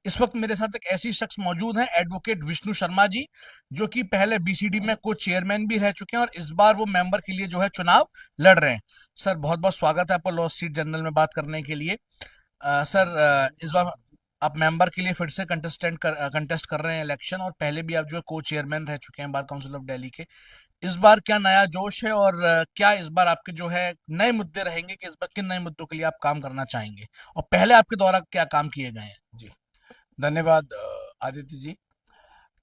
इस वक्त मेरे साथ एक ऐसी शख्स मौजूद हैं, एडवोकेट विष्णु शर्मा जी, जो कि पहले बीसीडी में को चेयरमैन भी रह चुके हैं और इस बार वो मेंबर के लिए जो है चुनाव लड़ रहे हैं। सर, बहुत बहुत स्वागत है आपका लॉ सीट जनरल में बात करने के लिए। सर, इस बार आप मेंबर के लिए फिर से कंटेस्ट कर रहे हैं इलेक्शन, और पहले भी आप जो है को चेयरमैन रह चुके हैं बार काउंसिल ऑफ दिल्ली के। इस बार क्या नया जोश है, और क्या इस बार आपके जो है नए मुद्दे रहेंगे कि इस बार किन नए मुद्दों के लिए आप काम करना चाहेंगे, और पहले आपके द्वारा क्या काम किए गए हैं जी। धन्यवाद आदित्य जी।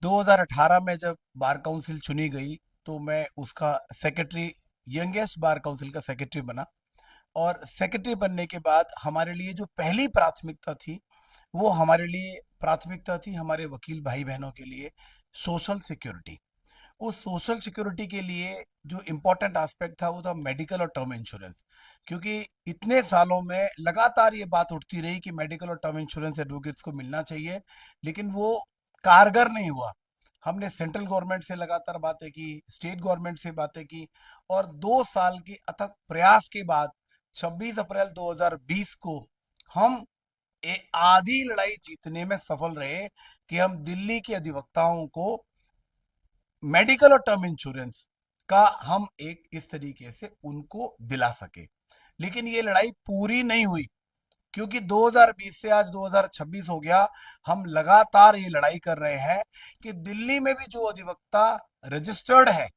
2018 में जब बार काउंसिल चुनी गई तो मैं उसका सेक्रेटरी, यंगेस्ट बार काउंसिल का सेक्रेटरी बना। और सेक्रेटरी बनने के बाद हमारे लिए जो पहली प्राथमिकता थी, वो हमारे लिए प्राथमिकता थी हमारे वकील भाई बहनों के लिए सोशल सिक्योरिटी। उस सोशल सिक्योरिटी के लिए जो इम्पोर्टेंट एस्पेक्ट था वो था मेडिकल और टर्म इंश्योरेंस। क्योंकि इतने सालों में लगातार ये बात उठती रही कि मेडिकल और टर्म इंश्योरेंस एडवोकेट्स को मिलना चाहिए, लेकिन वो कारगर नहीं हुआ। हमने सेंट्रल गवर्नमेंट से लगातार बातें की, स्टेट गवर्नमेंट से बातें की, और 2 साल के अथक प्रयास के बाद 26 अप्रैल 2020 को हम आधी लड़ाई जीतने में सफल रहे कि हम दिल्ली के अधिवक्ताओं को मेडिकल और टर्म इंश्योरेंस का हम एक इस तरीके से उनको दिला सके। लेकिन ये लड़ाई पूरी नहीं हुई, क्योंकि 2020 से आज 2026 हो गया। हम लगातार ये लड़ाई कर रहे हैं कि दिल्ली में भी जो अधिवक्ता रजिस्टर्ड है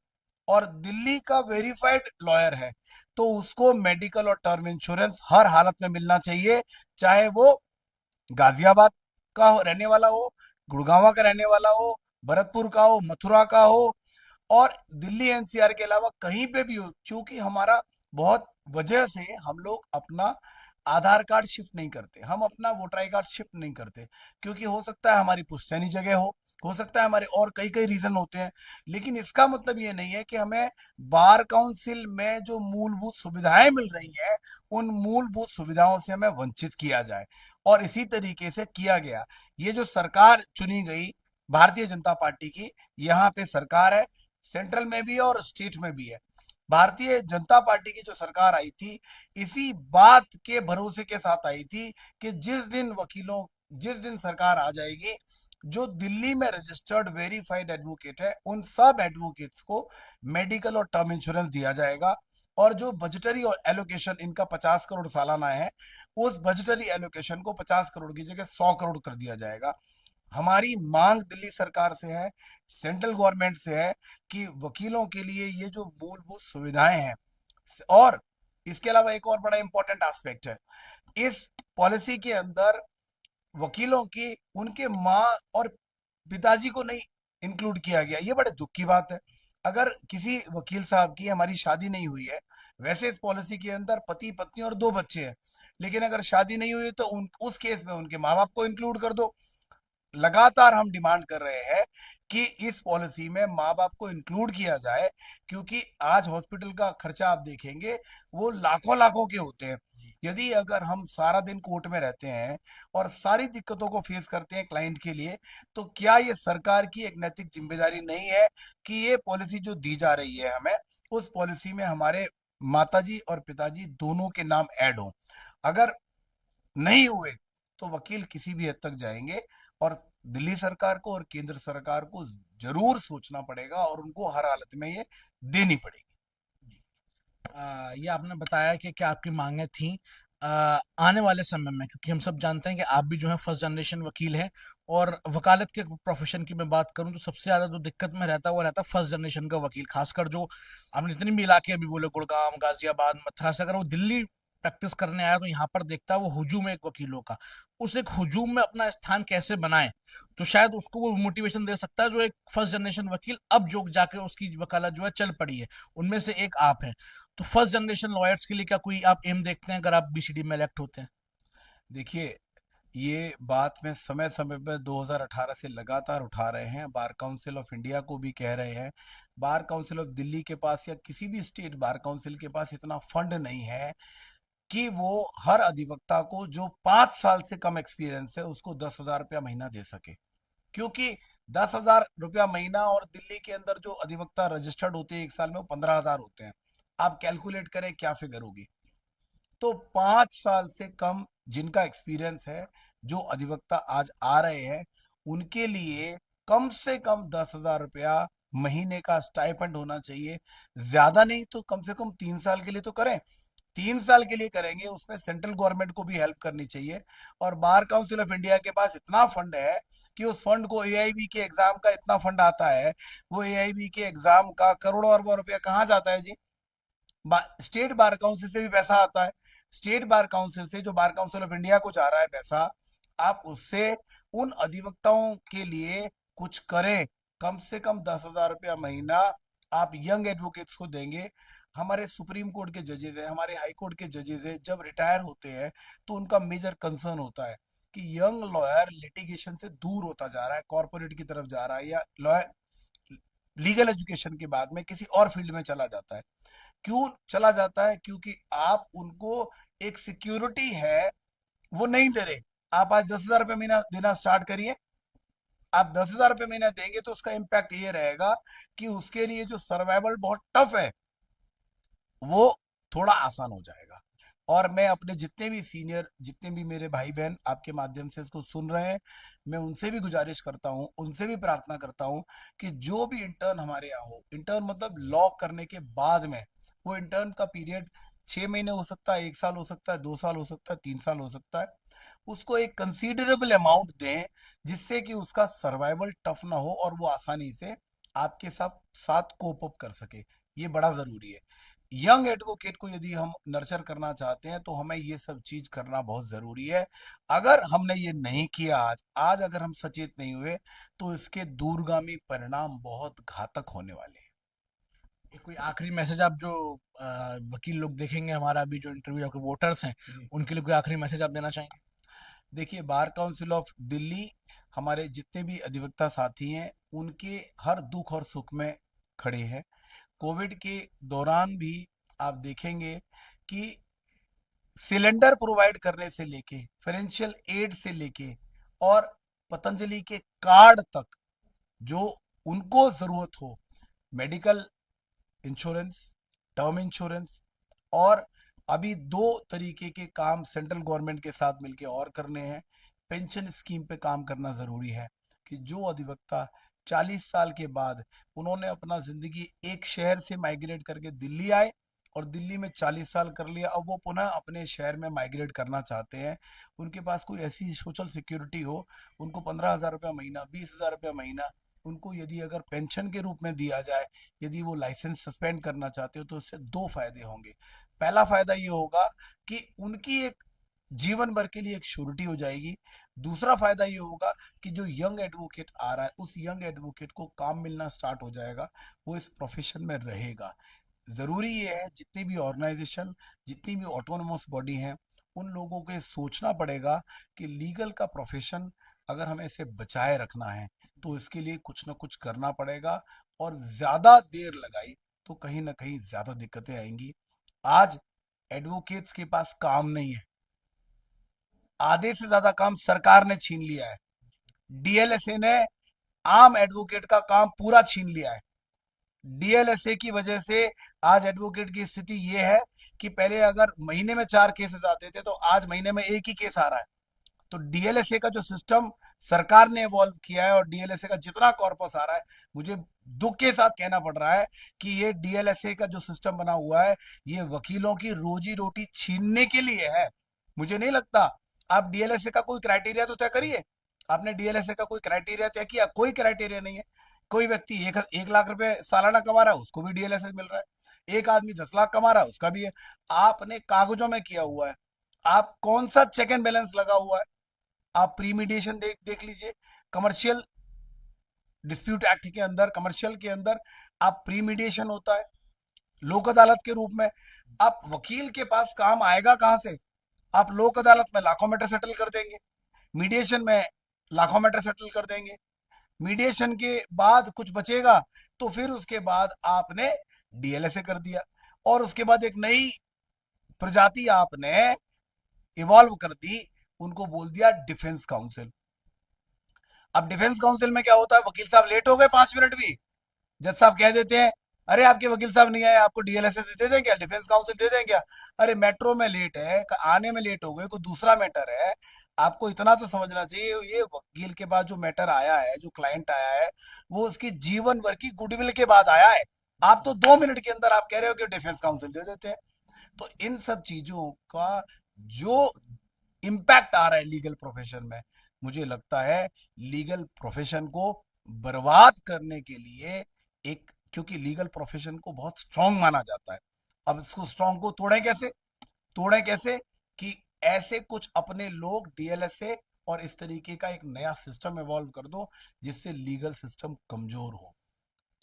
और दिल्ली का वेरीफाइड लॉयर है, तो उसको मेडिकल और टर्म इंश्योरेंस हर हालत में मिलना चाहिए। चाहे वो गाजियाबाद का रहने वाला हो, गुड़गांव का रहने वाला हो, भरतपुर का हो, मथुरा का हो, और दिल्ली एनसीआर के अलावा कहीं पे भी हो। क्योंकि हमारा बहुत वजह से हम लोग अपना आधार कार्ड शिफ्ट नहीं करते, हम अपना वोटर आई कार्ड शिफ्ट नहीं करते, क्योंकि हो सकता है हमारी पुश्तैनी जगह हो सकता है हमारे और कई कई रीजन होते हैं। लेकिन इसका मतलब ये नहीं है कि हमें बार काउंसिल में जो मूलभूत सुविधाएं मिल रही हैं, उन मूलभूत सुविधाओं से हमें वंचित किया जाए। और इसी तरीके से किया गया। ये जो सरकार चुनी गई भारतीय जनता पार्टी की, यहाँ पे सरकार है, सेंट्रल में भी है और स्टेट में भी है। भारतीय जनता पार्टी की जो सरकार आई थी, इसी बात के भरोसे के साथ आई थी कि जिस दिन सरकार आ जाएगी, जो दिल्ली में रजिस्टर्ड वेरीफाइड एडवोकेट है, उन सब एडवोकेट्स को मेडिकल और टर्म इंश्योरेंस दिया जाएगा। और जो बजटरी और एलोकेशन इनका 50 करोड़ सालाना है, उस बजटरी एलोकेशन को 50 करोड़ की जगह 100 करोड़ कर दिया जाएगा। हमारी मांग दिल्ली सरकार से है, सेंट्रल गवर्नमेंट से है, कि वकीलों के लिए ये जो मूलभूत सुविधाएं हैं, और इसके अलावा एक और बड़ा इंपॉर्टेंट एस्पेक्ट है इस पॉलिसी के अंदर, वकीलों की उनके माँ और पिताजी को नहीं इंक्लूड किया गया। ये बड़े दुख की बात है। अगर किसी वकील साहब की हमारी शादी नहीं हुई है, वैसे इस पॉलिसी के अंदर पति पत्नी और 2 बच्चे हैं, लेकिन अगर शादी नहीं हुई तो उस केस में उनके माँ बाप को इंक्लूड कर दो। लगातार हम डिमांड कर रहे हैं कि इस पॉलिसी में माँ बाप को इंक्लूड किया जाए, क्योंकि आज हॉस्पिटल का खर्चा आप देखेंगे, वो लाखों लाखों के होते हैं। यदि अगर हम सारा दिन कोर्ट में रहते हैं और सारी दिक्कतों को फेस करते हैं क्लाइंट के लिए, तो क्या ये सरकार की एक नैतिक जिम्मेदारी नहीं है कि ये पॉलिसी जो दी जा रही है हमें, उस पॉलिसी में हमारे माताजी और पिताजी दोनों के नाम ऐड हो। अगर नहीं हुए तो वकील किसी भी हद तक जाएंगे, और दिल्ली सरकार को और केंद्र सरकार को जरूर सोचना पड़ेगा और उनको हर हालत में ये देनी पड़ेगी। ये आपने बताया कि क्या आपकी मांगे थी। आने वाले समय में, क्योंकि हम सब जानते हैं कि आप भी जो है फर्स्ट जनरेशन वकील हैं, और वकालत के प्रोफेशन की मैं बात करूं तो सबसे ज्यादा जो दिक्कत में रहता है वो रहता है फर्स्ट जनरेशन का वकील, खासकर जो आपने जितने भी इलाके अभी बोले, गुड़गांव, गाजियाबाद, मथुरा से, अगर वो दिल्ली प्रैक्टिस करने आया तो यहाँ पर देखता है वो हुजूम है एक वकीलों का। उस एक हुजूम में अपना स्थान कैसे बनाए, तो शायद उसको वो मोटिवेशन दे सकता है जो एक फर्स्ट जनरेशन वकील अब जो जाके उसकी वकालत जो है चल पड़ी है, उनमें से एक आप हैं। तो फर्स्ट जनरेशन लॉयर्स के लिए क्या कोई आप एम देखते हैं अगर आप बीसीडी में इलेक्ट होते हैं? देखिए, ये बात मैं समय समय पर 2018 से लगातार उठा रहे हैं, बार काउंसिल ऑफ इंडिया को भी कह रहे हैं। बार काउंसिल ऑफ दिल्ली के पास या किसी भी स्टेट बार काउंसिल के पास इतना फंड नहीं है कि वो हर अधिवक्ता को जो 5 साल से कम एक्सपीरियंस है उसको 10,000 रुपया महीना दे सके। क्योंकि 10,000 रुपया महीना, और दिल्ली के अंदर जो अधिवक्ता रजिस्टर्ड होते हैं एक साल में वो 15,000 होते हैं। आप कैलकुलेट करें क्या फिगर होगी। तो 5 साल से कम जिनका एक्सपीरियंस है, जो अधिवक्ता आज आ रहे हैं उनके लिए कम से कम 10,000 रुपया महीने का स्टाइपेंड होना चाहिए। ज्यादा नहीं तो कम से कम 3 साल के लिए तो करें। 3 साल के लिए करेंगे उसमें सेंट्रल गवर्नमेंट को भी हेल्प करनी चाहिए। और बार काउंसिल ऑफ इंडिया के पास इतना फंड है कि उस फंड को एआईबी के एग्जाम का इतना फंड आता है, वो एआईबी के एग्जाम का करोड़ों अरबों रुपया कहाँ जाता है जी? स्टेट बार काउंसिल से भी पैसा आता है। स्टेट बार काउंसिल से जो बार काउंसिल ऑफ इंडिया को जा रहा है पैसा, आप उससे उन अधिवक्ताओं के लिए कुछ करें। कम से कम 10,000 रुपया महीना आप यंग एडवोकेट्स को देंगे। हमारे सुप्रीम कोर्ट के जजेस है, हमारे हाई कोर्ट के जजेस है, जब रिटायर होते हैं तो उनका मेजर कंसर्न होता है कि यंग लॉयर लिटिगेशन से दूर होता जा रहा है, कॉर्पोरेट की तरफ जा रहा है, या लॉयर लीगल एजुकेशन के बाद में किसी और फील्ड में चला जाता है। क्यों चला जाता है? क्योंकि आप उनको एक सिक्योरिटी है वो नहीं दे रहे। आप आज 10,000 रुपये महीना देना स्टार्ट करिए। आप 10,000 रुपये महीना देंगे तो उसका इम्पैक्ट ये रहेगा कि उसके लिए जो सर्वाइवल बहुत टफ है वो थोड़ा आसान हो जाएगा। और मैं अपने जितने भी सीनियर, जितने भी मेरे भाई बहन आपके माध्यम से इसको सुन रहे हैं, मैं उनसे भी गुजारिश करता हूँ, उनसे भी प्रार्थना करता हूँ कि जो भी इंटर्न हमारे यहाँ हो, इंटर्न मतलब लॉ करने के बाद में, वो इंटर्न का पीरियड 6 महीने हो सकता है, 1 साल हो सकता है, 2 साल हो सकता है, 3 साल हो सकता है, उसको एक कंसीडरेबल अमाउंट दें जिससे कि उसका सर्वाइवल टफ ना हो और वो आसानी से आपके साथ साथ कोप अप कर सके। ये बड़ा जरूरी है। यंग एडवोकेट को यदि हम नर्चर करना चाहते हैं तो हमें ये सब चीज करना बहुत जरूरी है। अगर हमने ये नहीं किया आज आज अगर हम सचेत नहीं हुए तो इसके दूरगामी परिणाम बहुत घातक होने वाले हैं। कोई आखिरी मैसेज आप जो वकील लोग देखेंगे हमारा अभी जो इंटरव्यू, आपके वोटर्स हैं, जी। उनके लिए कोई आखिरी मैसेज आप देना चाहेंगे? देखिए, बार काउंसिल ऑफ दिल्ली हमारे जितने भी अधिवक्ता साथी हैं उनके हर दुख और सुख में खड़े हैं। कोविड के दौरान भी आप देखेंगे कि सिलेंडर प्रोवाइड करने से लेके, फाइनेंशियल एड से लेके, और पतंजलि के कार्ड तक जो उनको जरूरत हो, मेडिकल इंश्योरेंस, टर्म इंश्योरेंस, और अभी 2 तरीके के काम सेंट्रल गवर्नमेंट के साथ मिलके और करने हैं। पेंशन स्कीम पे काम करना जरूरी है कि जो अधिवक्ता 40 साल के बाद उन्होंने अपना जिंदगी एक शहर से माइग्रेट करके दिल्ली आए और दिल्ली में 40 साल कर लिया, अब वो पुनः अपने शहर में माइग्रेट करना चाहते हैं, उनके पास कोई ऐसी सोशल सिक्योरिटी हो, उनको 15,000 रुपया महीना, 20,000 रुपया महीना उनको यदि अगर पेंशन के रूप में दिया जाए, यदि वो लाइसेंस सस्पेंड करना चाहते हो तो उससे 2 फायदे होंगे। पहला फायदा ये होगा कि उनकी एक जीवन भर के लिए एक श्योरिटी हो जाएगी। दूसरा फायदा ये होगा कि जो यंग एडवोकेट आ रहा है उस यंग एडवोकेट को काम मिलना स्टार्ट हो जाएगा, वो इस प्रोफेशन में रहेगा। जरूरी ये है जितनी भी ऑर्गेनाइजेशन, जितनी भी ऑटोनोमस बॉडी हैं, उन लोगों को सोचना पड़ेगा कि लीगल का प्रोफेशन अगर हमें इसे बचाए रखना है तो इसके लिए कुछ ना कुछ करना पड़ेगा। और ज्यादा देर लगाई तो कहीं ना कहीं ज्यादा दिक्कतें आएंगी। आज एडवोकेट्स के पास काम नहीं है, आधे से ज्यादा काम सरकार ने छीन लिया है। डीएलएसए ने आम एडवोकेट का काम पूरा छीन लिया है। डीएलएसए की वजह से आज एडवोकेट की स्थिति ये है कि पहले अगर महीने में 4 केसेस आते थे तो आज महीने में एक ही केस आ रहा है। तो डीएलएसए का जो सिस्टम सरकार ने इवॉल्व किया है और डीएलएसए का जितना कॉर्पस आ रहा है, मुझे दुख के साथ कहना पड़ रहा है कि ये डीएलएसए का जो सिस्टम बना हुआ है ये वकीलों की रोजी रोटी छीनने के लिए है। मुझे नहीं लगता। आप डीएलएसए का कोई क्राइटेरिया तो तय करिए। आपने डीएलएसए का कोई क्राइटेरिया तय किया? कोई क्राइटेरिया नहीं है। कोई व्यक्ति 1 लाख रुपए सालाना कमा रहा है उसको भी डीएलएसए मिल रहा है, एक आदमी 10 लाख कमा रहा है उसका भी है। आपने कागजों में किया हुआ है। आप कौन सा चेक एंड बैलेंस लगा हुआ है? आप प्रीमीडिएशन देख लीजिए। कमर्शियल डिस्प्यूट एक्ट के अंदर, कमर्शियल के अंदर आप प्रीमीडिएशन होता है लोक अदालत के रूप में। आप वकील के पास काम आएगा कहां से? आप लोक अदालत में लाखों मैटर सेटल कर देंगे, मीडिएशन में लाखों मैटर सेटल कर देंगे, मीडिएशन के बाद कुछ बचेगा तो फिर उसके बाद आपने डीएलएसए कर दिया, और उसके बाद एक नई प्रजाति आपने इवॉल्व कर दी, उनको बोल दिया डिफेंस काउंसिल। अब डिफेंस काउंसिल में क्या होता है? वकील साहब लेट हो गए 5 मिनट भी, जज साहब कह देते हैं अरे आपके वकील साहब नहीं आए, आपको डीएलएसए दे दें क्या, डिफेंस काउंसिल दे दें क्या? अरे मेट्रो में लेट है, आने में लेट हो गए, कोई दूसरा मैटर है, आपको इतना तो समझना चाहिए, ये वकील के पास जो मैटर आया है, जो क्लाइंट आया है, वो उसकी जीवन भर की गुडविल के बाद आया है। आप तो 2 मिनट के अंदर आप कह रहे हो कि डिफेंस काउंसिल दे देते हैं। तो इन सब चीजों का जो इम्पैक्ट आ रहा है लीगल प्रोफेशन में, मुझे लगता है लीगल प्रोफेशन को बर्बाद करने के लिए एक, क्योंकि लीगल प्रोफेशन को बहुत स्ट्रांग माना जाता है। अब इसको स्ट्रांग को तोड़े कैसे कि ऐसे कुछ अपने लोग डीएलएसए और इस तरीके का एक नया सिस्टम इवॉल्व कर दो जिससे लीगल सिस्टम कमजोर हो।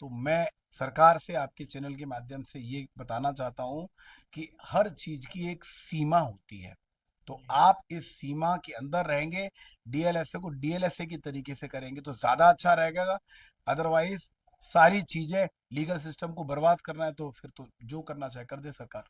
तो मैं सरकार से आपके चैनल के माध्यम से ये बताना चाहता हूं कि हर चीज की एक सीमा होती है। तो आप इस सीमा के अंदर रहेंगे, डीएलएसए को डीएलएसए की तरीके से करेंगे तो ज्यादा अच्छा रहेगा। अदरवाइज सारी चीजें, लीगल सिस्टम को बर्बाद करना है तो फिर तो जो करना चाहे कर दे सरकार।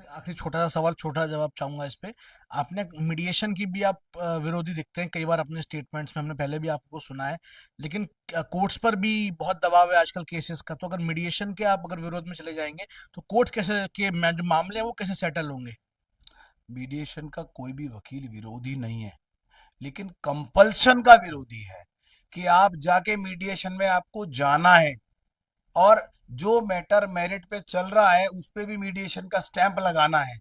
आखिरी छोटा सा सवाल, छोटा जवाब चाहूंगा इस पे। आपने मीडिएशन की भी आप विरोधी दिखते हैं कई बार अपने स्टेटमेंट्स में, हमने पहले भी आपको सुना है, लेकिन कोर्ट्स पर भी बहुत दबाव है आजकल केसेस का। तो अगर मीडिएशन के आप अगर विरोध में चले जाएंगे तो कोर्ट कैसे के जो मामले हैं वो कैसे सेटल होंगे? मीडिएशन का कोई भी वकील विरोधी नहीं है, लेकिन कंपल्शन का विरोधी है कि आप जाके मीडिएशन में आपको जाना है, और जो मैटर मेरिट पे चल रहा है उस पे भी मीडिएशन का स्टैंप लगाना है।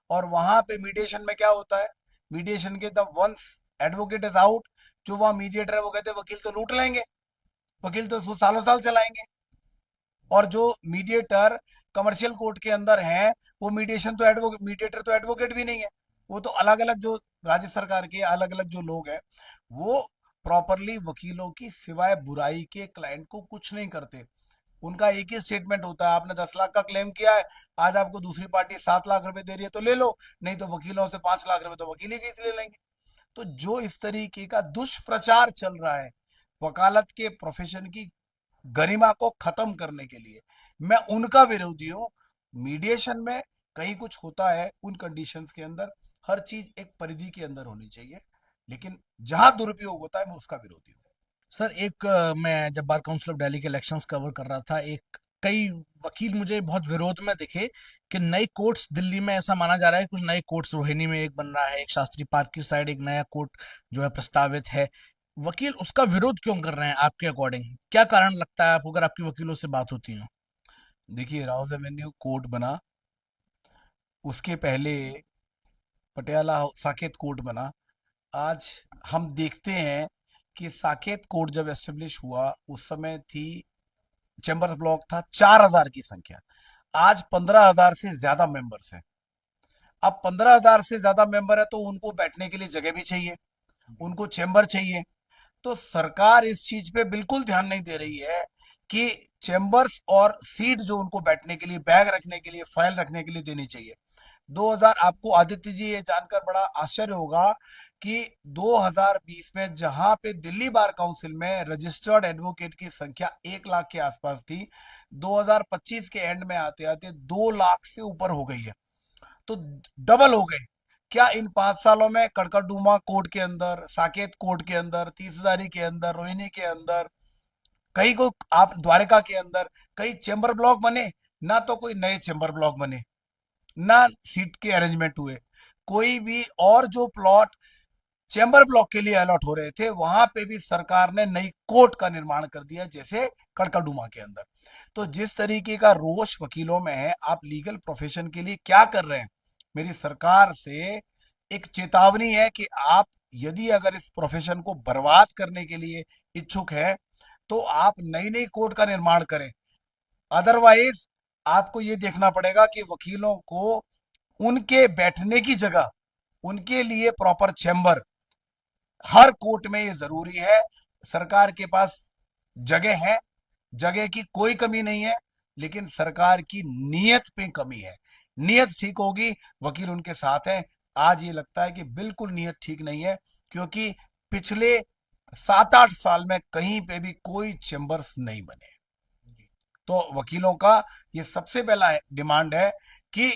और वहां पे मीडिएशन में क्या होता है, मीडिएशन के the ones advocate is out, जो वहां मीडिएटर है वो कहते हैं वकील तो लूट लेंगे, वकील तो उसको सालों साल चलाएंगे। और जो मीडिएटर कमर्शियल कोर्ट के अंदर है, वो मीडिएटर तो एडवोकेट भी नहीं है। वो तो अलग अलग, जो राज्य सरकार के अलग अलग जो लोग हैं, वो प्रॉपरली वकीलों की सिवाय बुराई के क्लाइंट को कुछ नहीं करते। उनका एक ही स्टेटमेंट होता है, आपने 10 लाख का क्लेम किया है, आज आपको दूसरी पार्टी 7 लाख रुपए दे रही है तो ले लो, नहीं तो वकीलों से 5 लाख रुपए तो वकीली फीस ले लेंगे। तो जो इस तरीके का दुष्प्रचार चल रहा है वकालत के प्रोफेशन की गरिमा को खत्म करने के लिए, मैं उनका विरोधी हूं। मीडिएशन में कहीं कुछ होता है उन कंडीशंस के अंदर, हर चीज एक परिधि के अंदर होनी चाहिए, लेकिन जहां दुरुपयोग होता है मैं उसका विरोधी हूं। सर एक मैं जब बार काउंसिल ऑफ दिल्ली के इलेक्शंस कवर कर रहा था, एक कई वकील मुझे बहुत विरोध में दिखे कि नई कोर्ट्स दिल्ली में, ऐसा माना जा रहा है कुछ नए कोर्ट्स रोहिणी में एक बन रहा है, एक शास्त्री पार्क की साइड एक नया कोर्ट जो है प्रस्तावित है। वकील उसका विरोध क्यों कर रहे हैं आपके अकॉर्डिंग? क्या कारण लगता है आपको, अगर आपकी वकीलों से बात होती है? देखिए, राउज एवेन्यू कोर्ट बना, उसके पहले पटियाला साकेत कोर्ट बना। आज हम देखते हैं कि साकेत कोर्ट जब एस्टेब्लिश हुआ उस समय थी, चैम्बर्स ब्लॉक था 4,000 की संख्या, आज 15,000 से ज्यादा मेंबर्स हैं। अब 15,000 से ज्यादा मेंबर है तो उनको बैठने के लिए जगह भी चाहिए, उनको चैम्बर चाहिए। तो सरकार इस चीज पे बिल्कुल ध्यान नहीं दे रही है कि चैम्बर्स और सीट जो उनको बैठने के लिए, बैग रखने के लिए, फाइल रखने के लिए देनी चाहिए। 2000, आपको आदित्य जी ये जानकर बड़ा आश्चर्य होगा कि 2020 में जहां पे दिल्ली बार काउंसिल में रजिस्टर्ड एडवोकेट की संख्या 1 लाख के आसपास थी, 2025 के एंड में आते आते 2 लाख से ऊपर हो गई है। तो डबल हो गए। क्या इन 5 सालों में कड़कड़डूमा कोर्ट के अंदर, साकेत कोर्ट के अंदर, तीसदारी के अंदर, रोहिणी के अंदर, कहीं को आप द्वारका के अंदर कई चेंबर ब्लॉक बने? ना तो कोई नए चेंबर ब्लॉक बने, ना सीट के अरेंजमेंट हुए। कोई भी और जो प्लॉट चेंबर ब्लॉक के लिए अलॉट हो रहे थे वहां पे भी सरकार ने नई कोर्ट का निर्माण कर दिया, जैसे कड़कड़डूमा के अंदर। तो जिस तरीके का रोष वकीलों में है, आप लीगल प्रोफेशन के लिए क्या कर रहे हैं? मेरी सरकार से एक चेतावनी है कि आप यदि अगर इस प्रोफेशन को बर्बाद करने के लिए इच्छुक है तो आप नई नई कोर्ट का निर्माण करें। अदरवाइज आपको ये देखना पड़ेगा कि वकीलों को उनके बैठने की जगह, उनके लिए प्रॉपर चैम्बर हर कोर्ट में, ये जरूरी है। सरकार के पास जगह है, जगह की कोई कमी नहीं है, लेकिन सरकार की नीयत पे कमी है। नीयत ठीक होगी, वकील उनके साथ हैं। आज ये लगता है कि बिल्कुल नीयत ठीक नहीं है, क्योंकि पिछले 7-8 साल में कहीं पे भी कोई चैम्बर्स नहीं बने। तो वकीलों का ये सबसे पहला डिमांड है कि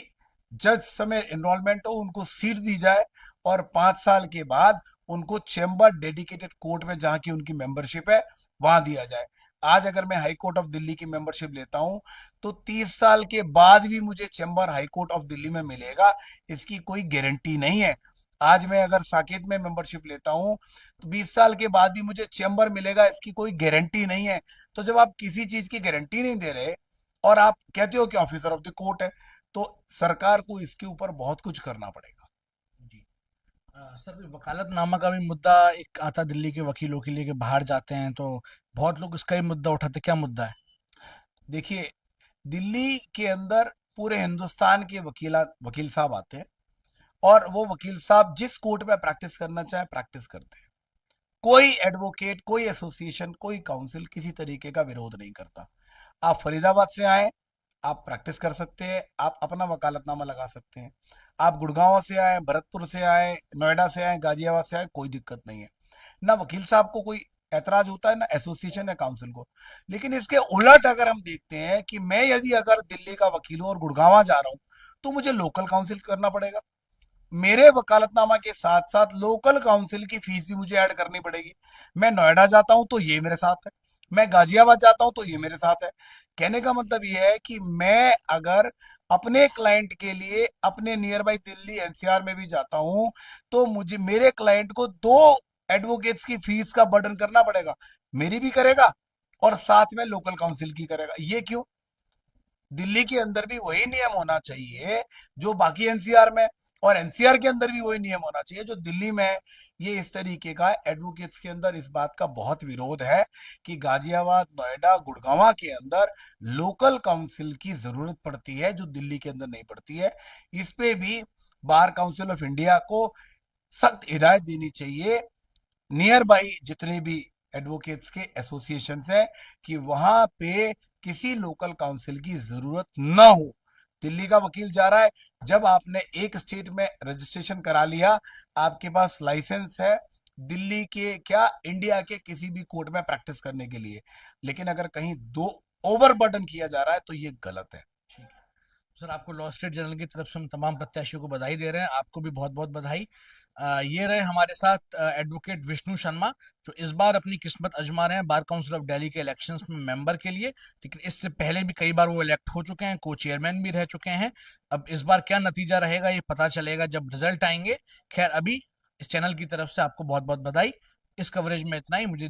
जज समय एनरोलमेंट हो उनको सीट दी जाए, और 5 साल के बाद उनको चैम्बर डेडिकेटेड कोर्ट में जहां की उनकी मेंबरशिप है वहां दिया जाए। आज अगर मैं हाई कोर्ट ऑफ दिल्ली की मेंबरशिप लेता हूं तो 30 साल के बाद भी मुझे chamber high court of Delhi में मिलेगा, इसकी कोई गारंटी नहीं है। आज मैं अगर साकेत में मेंबरशिप लेता हूँ तो 20 साल के बाद भी मुझे चेंबर मिलेगा, इसकी कोई गारंटी नहीं है। तो जब आप किसी चीज की गारंटी नहीं दे रहे और आप कहते हो कि ऑफिसर ऑफ द कोर्ट है, तो सरकार को इसके ऊपर बहुत कुछ करना पड़ेगा। जी। सर, वकालतनामा का भी मुद्दा एक आता दिल्ली के वकीलों के लिए कि बाहर जाते हैं तो बहुत लोग इसका ही मुद्दा उठाते, क्या मुद्दा है? देखिए, दिल्ली के अंदर पूरे हिंदुस्तान के वकील साहब आते हैं, और वो वकील साहब जिस कोर्ट में प्रैक्टिस करना चाहे प्रैक्टिस करते हैं। कोई एडवोकेट, कोई एसोसिएशन, कोई काउंसिल किसी तरीके का विरोध नहीं करता। आप फरीदाबाद से आए, आप प्रैक्टिस कर सकते हैं, आप अपना वकालतनामा लगा सकते हैं। आप गुड़गांव से आए, भरतपुर से आए, नोएडा से आए, गाजियाबाद से आए, कोई दिक्कत नहीं है। ना वकील साहब को कोई ऐतराज होता है, ना एसोसिएशन या काउंसिल को। लेकिन इसके उलट अगर हम देखते हैं कि मैं यदि अगर दिल्ली का वकील हूं और गुड़गांव जा रहा हूं, तो मुझे लोकल काउंसिल करना पड़ेगा। मेरे वकालतनामा के साथ साथ लोकल काउंसिल की फीस भी मुझे ऐड करनी पड़ेगी। मैं नोएडा जाता हूं तो ये मेरे साथ है, मैं गाजियाबाद जाता हूं तो ये मेरे साथ है। कहने का मतलब ये है कि मैं अगर अपने क्लाइंट के लिए अपने नियर बाई दिल्ली एनसीआर में भी जाता हूं, तो मुझे मेरे क्लाइंट को दो एडवोकेट्स की फीस का बर्डन करना पड़ेगा। मेरी भी करेगा और साथ में लोकल काउंसिल की करेगा। ये क्यों? दिल्ली के अंदर भी वही नियम होना चाहिए जो बाकी एनसीआर में, और एनसीआर के अंदर भी वही नियम होना चाहिए जो दिल्ली में है। ये इस तरीके का एडवोकेट्स के अंदर इस बात का बहुत विरोध है कि गाजियाबाद, नोएडा, गुड़गांव के अंदर लोकल काउंसिल की जरूरत पड़ती है जो दिल्ली के अंदर नहीं पड़ती है। इस पे भी बार काउंसिल ऑफ इंडिया को सख्त हिदायत देनी चाहिए, नियर बाई जितने भी एडवोकेट्स के एसोसिएशन हैं, कि वहां पे किसी लोकल काउंसिल की जरूरत ना हो। दिल्ली का वकील जा रहा है, जब आपने एक स्टेट में रजिस्ट्रेशन करा लिया, आपके पास लाइसेंस है दिल्ली के क्या इंडिया के किसी भी कोर्ट में प्रैक्टिस करने के लिए। लेकिन अगर कहीं दो ओवरबर्डन किया जा रहा है तो ये गलत है। ठीक है। सर, आपको लॉ स्ट्रीट जर्नल की तरफ से हम तमाम प्रत्याशियों को बधाई दे रहे हैं, आपको भी बहुत बहुत बधाई। ये रहे हमारे साथ एडवोकेट विष्णु शर्मा, जो इस बार अपनी किस्मत आजमा रहे हैं बार काउंसिल ऑफ दिल्ली के इलेक्शंस में मेंबर के लिए। लेकिन इससे पहले भी कई बार वो इलेक्ट हो चुके हैं, को चेयरमैन भी रह चुके हैं। अब इस बार क्या नतीजा रहेगा ये पता चलेगा जब रिजल्ट आएंगे। खैर, अभी इस चैनल की तरफ से आपको बहुत बहुत बधाई। इस कवरेज में इतना ही। मुझे